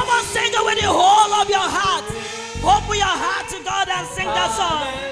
Come on, sing it with the whole of your heart. Open your heart to God and sing that song.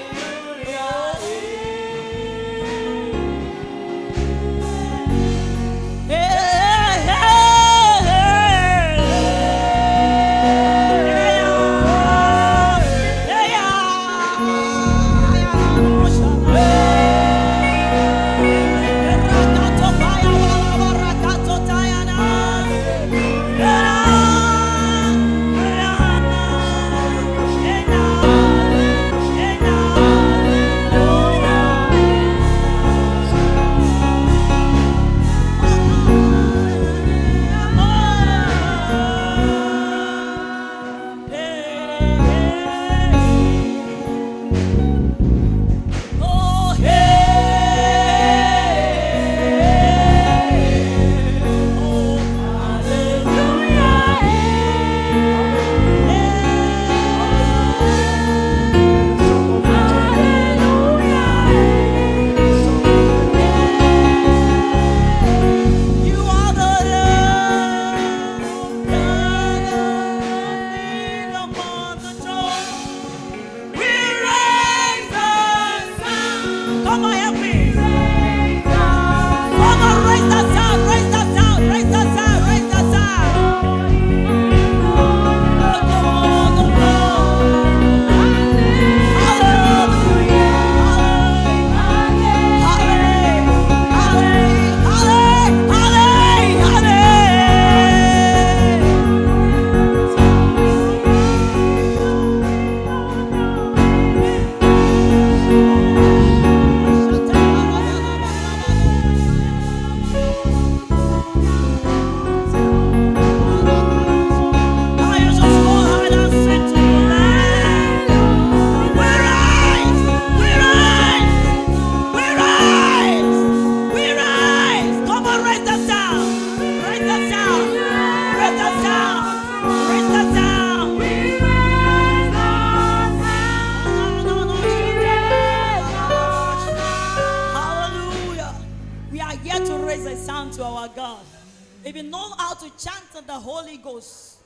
If you know how to chant in the Holy Ghost,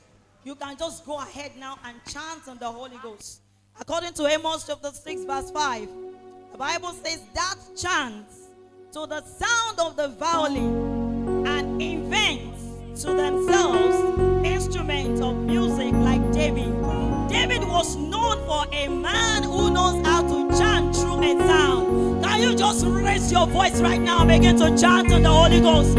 you can just go ahead now and chant in the Holy Ghost. According to Amos chapter 6 verse 5, the Bible says that chants to the sound of the violin and invents to themselves instruments of music like David. David was known for a man who knows how to chant through a sound. Can you just raise your voice right now and begin to chant in the Holy Ghost?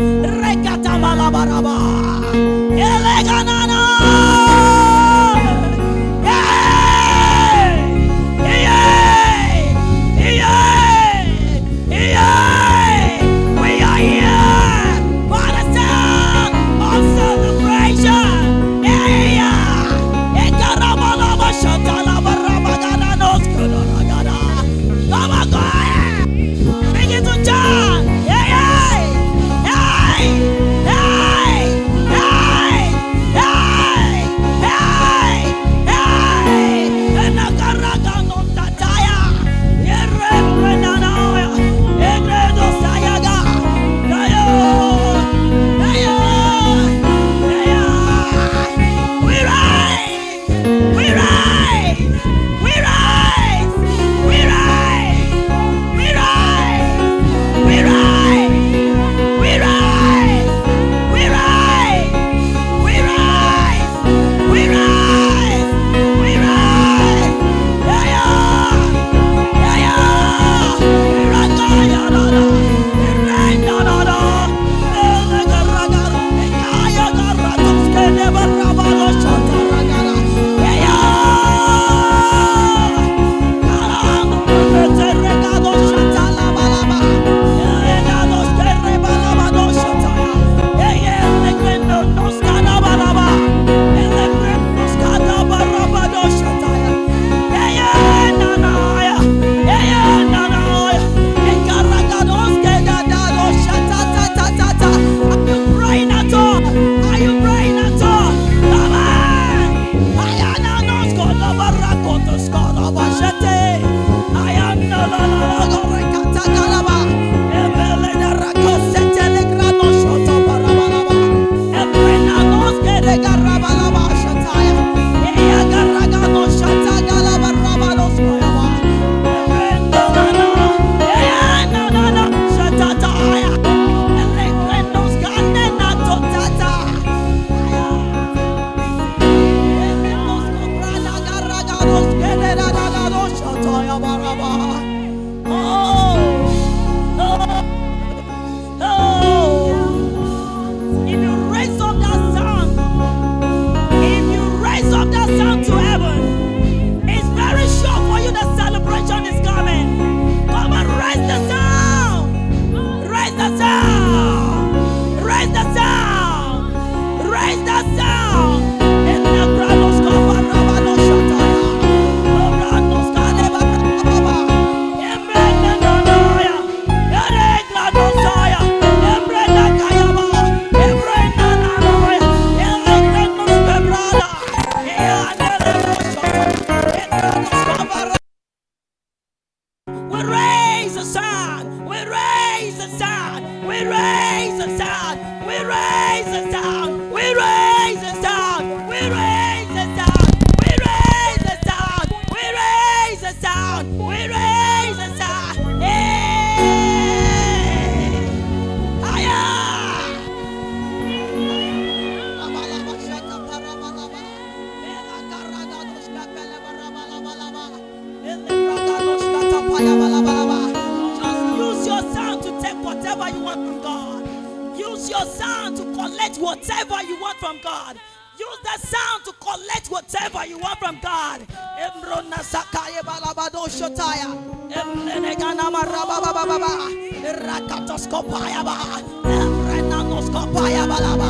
whatever you want from God. Use the sound to collect whatever you want from God. Embrona sakaye balabado shotaya. Emlenegana marabababa. Rakatoskopaya ba. Emrenanoskopaya balaba.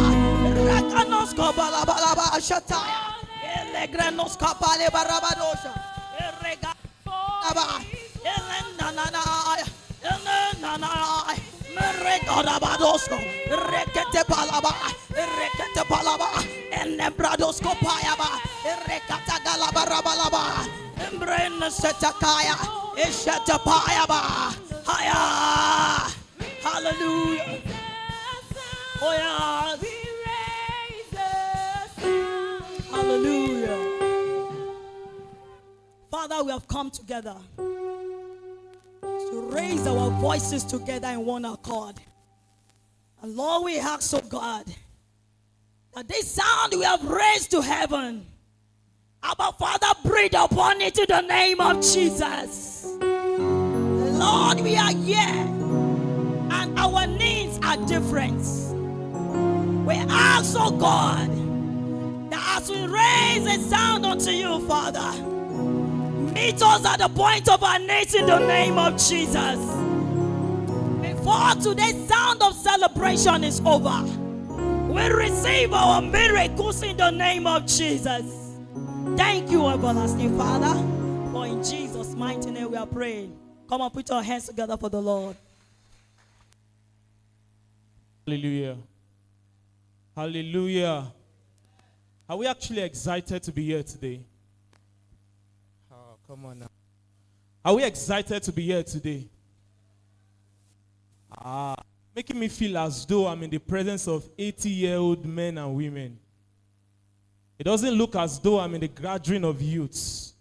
Rakanoskopalabalaba shotaya. Elegranoskopale barabadosha. Eregaba. Elenanana. Elenanana. Merekorabadosko. Rekete palaba. Rekete palaba. Enebradosko payaba. Rekata galabarabalaba. Embrena setakaya. Esheta payaba. Haya. Hallelujah. Oh yeah. Hallelujah. Father, we have come together to raise our voices together in one accord. And Lord, we ask, oh God, that this sound we have raised to heaven, our Father, breathe upon it in the name of Jesus. Lord, we are here and our needs are different. We ask, oh God, that as we raise a sound unto you, Father, meet us at the point of our needs in the name of Jesus. Before today's sound of celebration is over, we receive our miracles in the name of Jesus. Thank you, everlasting Father, for in Jesus' mighty name we are praying. Come on, put your hands together for the Lord. Hallelujah. Hallelujah. Are we actually excited to be here today? Oh, come on now. Are we excited to be here today? Making me feel as though I'm in the presence of 80-year-old men and women. It doesn't look as though I'm in the gathering of youths.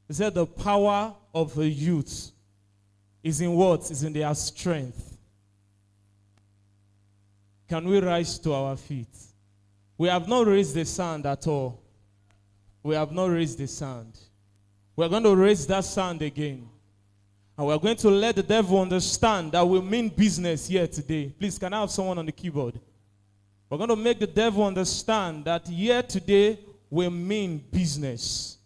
He said the power of the youth is in what? Is in their strength. Can we rise to our feet? We have not raised the sound at all. We have not raised the sound. We're going to raise that sound again. And we're going to let the devil understand that we mean business here today. Please, can I have someone on the keyboard? We're going to make the devil understand that here today we mean business.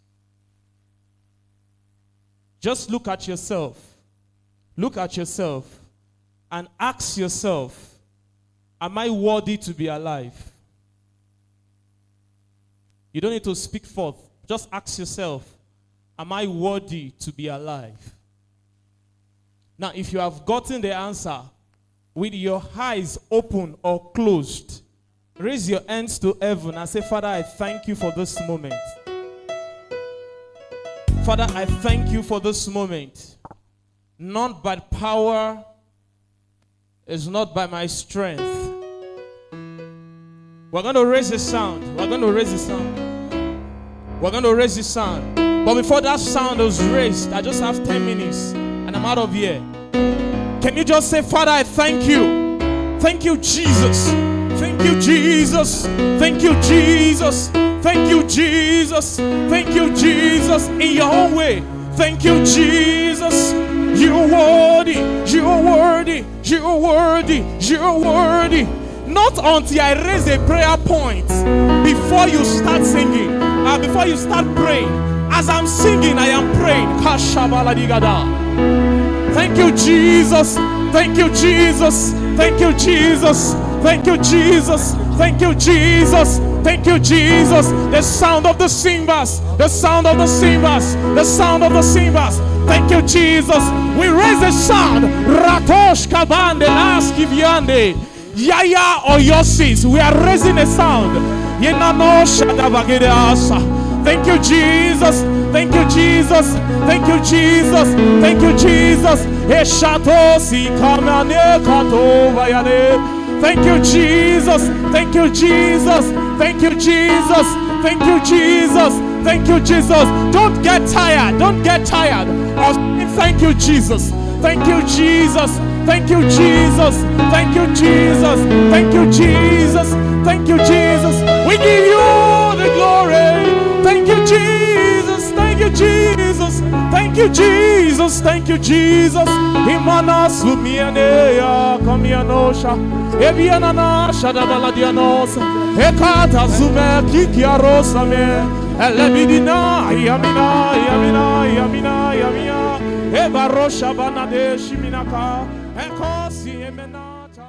Just look at yourself. Look at yourself and ask yourself, am I worthy to be alive? You don't need to speak forth. Just ask yourself, am I worthy to be alive? Now, if you have gotten the answer with your eyes open or closed, raise your hands to heaven and say, Father, I thank you for this moment. Father, I thank you for this moment. Not by power, it's not by my strength. We're going to raise the sound. We're going to raise the sound. We're going to raise the sound. But before that sound is raised, I just have 10 minutes and I'm out of here. Can you just say, Father, I thank you. Thank you, Jesus. Thank you, Jesus. Thank you, Jesus. Thank you, Jesus. Thank you, Jesus. In your own way. Thank you, Jesus. You're worthy. You're worthy. You're worthy. You're worthy. Not until I raise a prayer point before you start singing, before you start praying. As I'm singing, I am praying. Thank you, Jesus. Thank you, Jesus. Thank you, Jesus. Thank you, Jesus. Thank you, Jesus. Thank you, Jesus. The sound of the cymbals. The sound of the cymbals. The sound of the cymbals. Thank you, Jesus. We raise the sound. Ratosh kabande las kiviande. YAYA or Yosis. We are raising a sound. Yenano shadavagedeasa. Thank you, Jesus. Thank you, Jesus. Thank you, Jesus. Thank you, Jesus. Thank you, Jesus. Thank you, Jesus. Thank you, Jesus. Thank you, Jesus. Thank you, Jesus. Don't get tired. Don't get tired of saying thank you, Jesus. Thank you, Jesus. Thank you, Jesus. Thank you, Jesus. Thank you, Jesus. Thank you, Jesus. We give you the glory. Thank you, Jesus. Thank you, Jesus. Thank you, Jesus. Jesus. Thank you, Jesus. Imana sumianea kamianosha. Ebianana shadabaladianos. Ekata zume kikiarosa me. Elebidina yamina yamina yamina yamina. Ebarosha banade shiminaka. Ekosi emenata.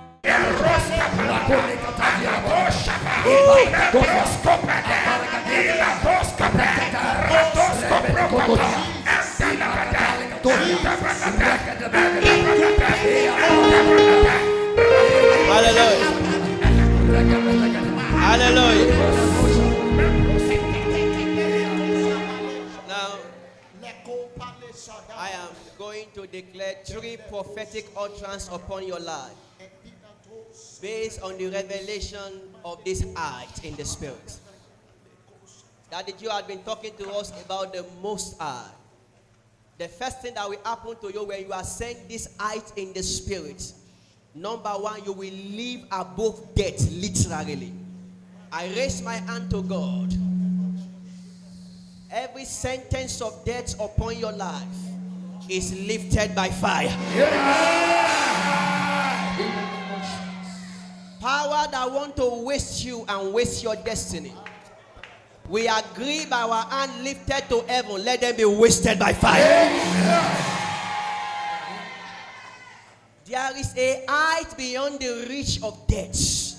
Hallelujah. Hallelujah. Now, I am going to declare 3 prophetic utterances upon your life based on the revelation of this height in the spirit. That you had been talking to us about the Most High. The first thing that will happen to you when you are saying this height in the spirit, number 1, you will live above death, literally. I raise my hand to God. Every sentence of death upon your life is lifted by fire. Power that want to waste you and waste your destiny, we agree by our hand lifted to heaven, let them be wasted by fire. There is a height beyond the reach of death.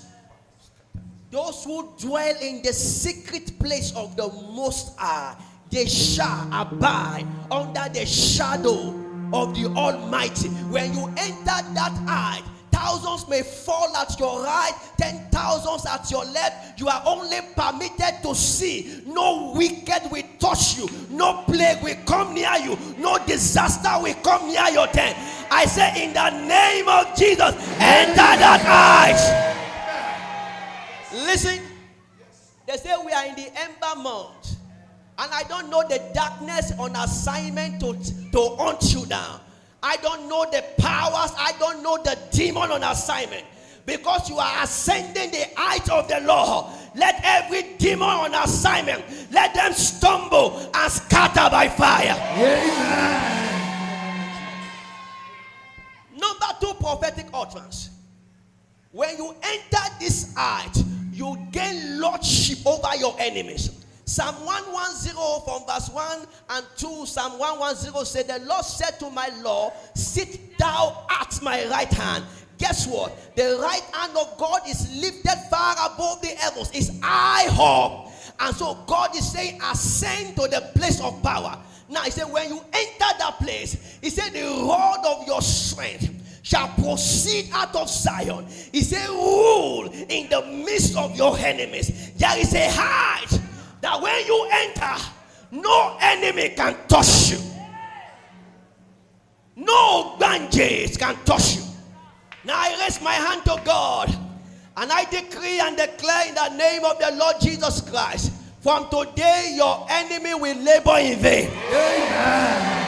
Those who dwell in the secret place of the Most High, they shall abide under the shadow of the Almighty. When you enter that height, thousands may fall at your right, 10,000s at your left. You are only permitted to see. No wicked will touch you. No plague will come near you. No disaster will come near your tent. I say in the name of Jesus, enter that height. Listen, they say we are in the ember month, and I don't know the darkness on assignment to hunt you down. I don't know the powers. I don't know the demon on assignment. Because you are ascending the height of the Lord, let every demon on assignment, let them stumble and scatter by fire. Amen. Number 2 prophetic utterance. When you enter this height, you gain lordship over your enemies. Psalm 110 from verse 1 and 2, Psalm 110 said, the Lord said to my Lord, sit thou at my right hand. Guess what? The right hand of God is lifted far above the heavens. It's high up. And so God is saying, ascend to the place of power. Now he said, when you enter that place, he said, the rod of your strength shall proceed out of Zion. He said, rule in the midst of your enemies. There is a height that when you enter, no enemy can touch you. No bandages can touch you. Now I raise my hand to God, and I decree and declare in the name of the Lord Jesus Christ, from today your enemy will labor in vain. Amen.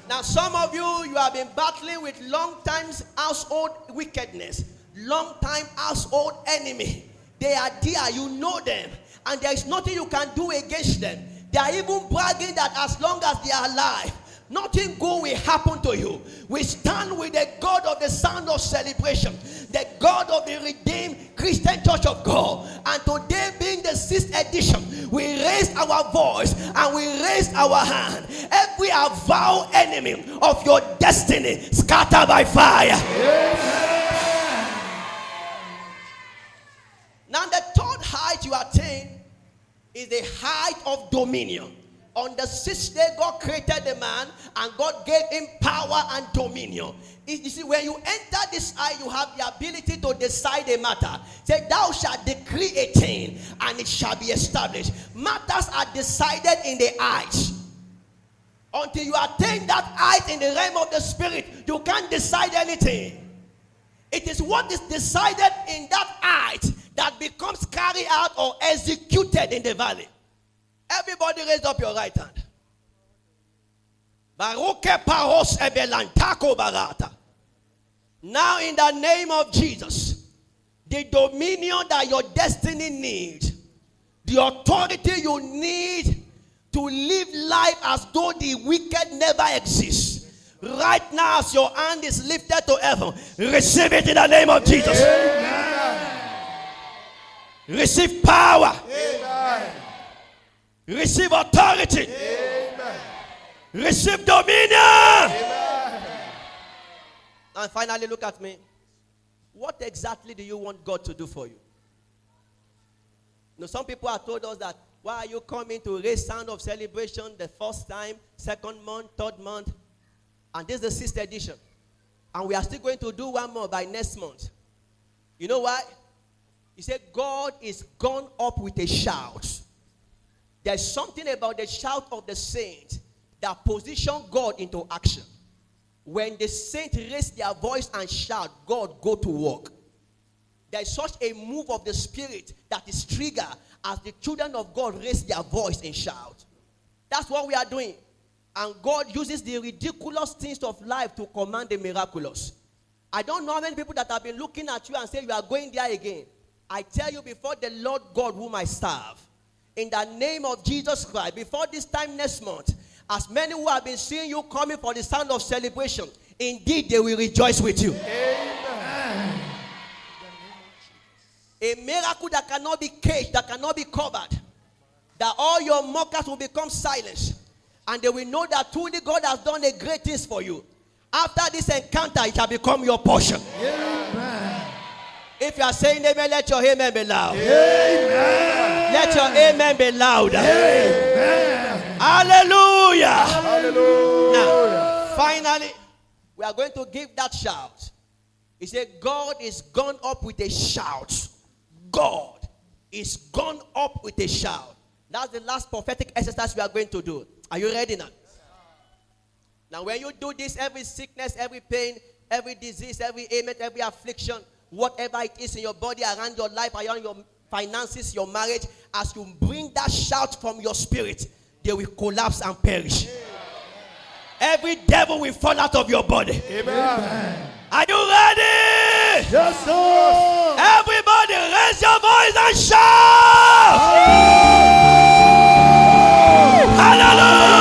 Now some of you have been battling with long time household wickedness, long time household enemy. They are there, you know them, and there is nothing you can do against them. They are even bragging that as long as they are alive, nothing good will happen to you. We stand with the God of the sound of celebration, the God of the redeemed Christian Church of God. And today being the 6th edition, we raise our voice and we raise our hand. Every avowed enemy of your destiny, scatter by fire. Amen. Now the 3rd height you attain is the height of dominion. On the 6th day, God created the man and God gave him power and dominion. You see, when you enter this height, you have the ability to decide a matter. Say, thou shalt decree a thing and it shall be established. Matters are decided in the height. Until you attain that height in the realm of the spirit, you can't decide anything. It is what is decided in that height that becomes carried out or executed in the valley. Everybody raise up your right hand. Now in the name of Jesus, the dominion that your destiny needs, the authority you need to live life as though the wicked never exists. Right now, as your hand is lifted to heaven, receive it in the name of Jesus. Receive power. Receive authority. Receive dominion. And finally, look at me. What exactly do you want God to do for you? Some people have told us that, why are you coming to raise sound of celebration the first time, second month, third month? And this is the sixth edition. And we are still going to do one more by next month. You know why? He said God is gone up with a shout. There's something about the shout of the saint that position God into action. When the saints raise their voice and shout, God go to work. There is such a move of the Spirit that is triggered as the children of God raise their voice and shout. That's what we are doing. And God uses the ridiculous things of life to command the miraculous. I don't know how many people that have been looking at you and say you are going there again. I tell you, before the Lord God whom I serve, in the name of Jesus Christ, before this time next month, as many who have been seeing you coming for the sound of celebration, indeed they will rejoice with you. Amen. A miracle that cannot be caged, that cannot be covered, that all your mockers will become silenced, and they will know that truly God has done a great thing for you. After this encounter, it shall become your portion. Amen. If you are saying amen, let your amen be loud. Amen. Let your amen be louder. Amen. Hallelujah. Hallelujah. Now, finally, we are going to give that shout. He said, God is gone up with a shout. God is gone up with a shout. That's the last prophetic exercise we are going to do. Are you ready now? Now, when you do this, every sickness, every pain, every disease, every ailment, every affliction, whatever it is in your body, around your life, around your finances, your marriage, as you bring that shout from your spirit, they will collapse and perish. Amen. Every devil will fall out of your body. Amen. Are you ready? Yes, sir. Everybody raise your voice and shout. Hallelujah.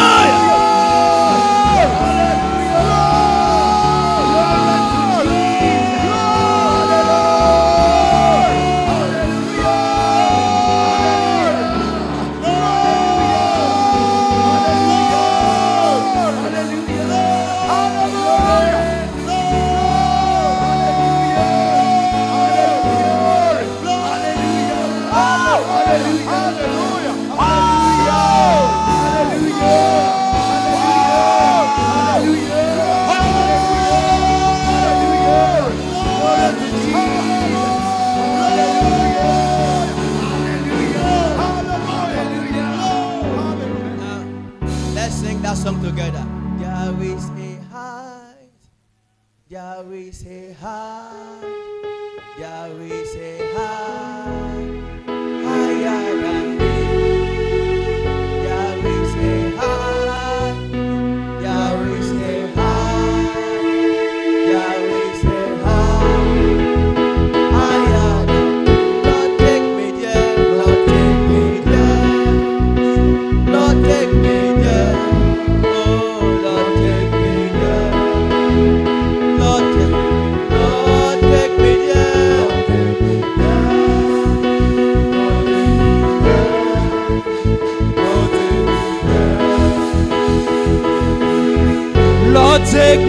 Song together. There is a height, there is a height, there is a height, higher than me. There is a height, there is a height, there is a height, higher than me. Lord, take me there, Lord, take me there, Lord, take me there. Lord, take